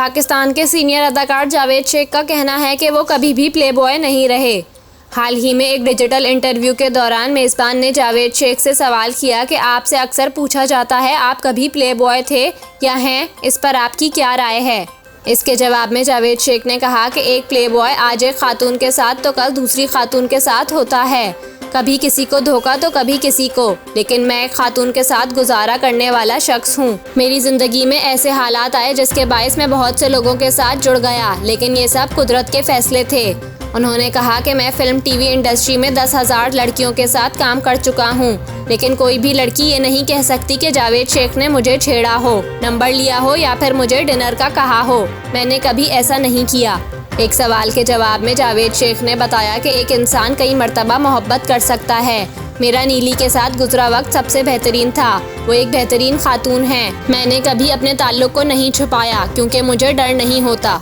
पाकिस्तान के सीनियर अदाकार जावेद शेख का कहना है कि वो कभी भी प्लेबॉय नहीं रहे। हाल ही में एक डिजिटल इंटरव्यू के दौरान मेज़बान ने जावेद शेख से सवाल किया कि आपसे अक्सर पूछा जाता है आप कभी प्लेबॉय थे या हैं, इस पर आपकी क्या राय है। इसके जवाब में जावेद शेख ने कहा कि एक प्लेबॉय आज एक खातून के साथ तो कल दूसरी खातून के साथ होता है, कभी किसी को धोखा तो कभी किसी को, लेकिन मैं एक खातून के साथ गुजारा करने वाला शख्स हूँ। मेरी ज़िंदगी में ऐसे हालात आए जिसके बायस मैं बहुत से लोगों के साथ जुड़ गया, लेकिन ये सब कुदरत के फैसले थे। उन्होंने कहा कि मैं फिल्म टीवी इंडस्ट्री में 10,000 लड़कियों के साथ काम कर चुका हूँ, लेकिन कोई भी लड़की ये नहीं कह सकती कि जावेद शेख ने मुझे छेड़ा हो, नंबर लिया हो या फिर मुझे डिनर का कहा हो। मैंने कभी ऐसा नहीं किया। एक सवाल के जवाब में जावेद शेख ने बताया कि एक इंसान कई मर्तबा मोहब्बत कर सकता है। मेरा नीली के साथ गुजरा वक्त सबसे बेहतरीन था। वो एक बेहतरीन खातून है। मैंने कभी अपने ताल्लुक को नहीं छुपाया क्योंकि मुझे डर नहीं होता।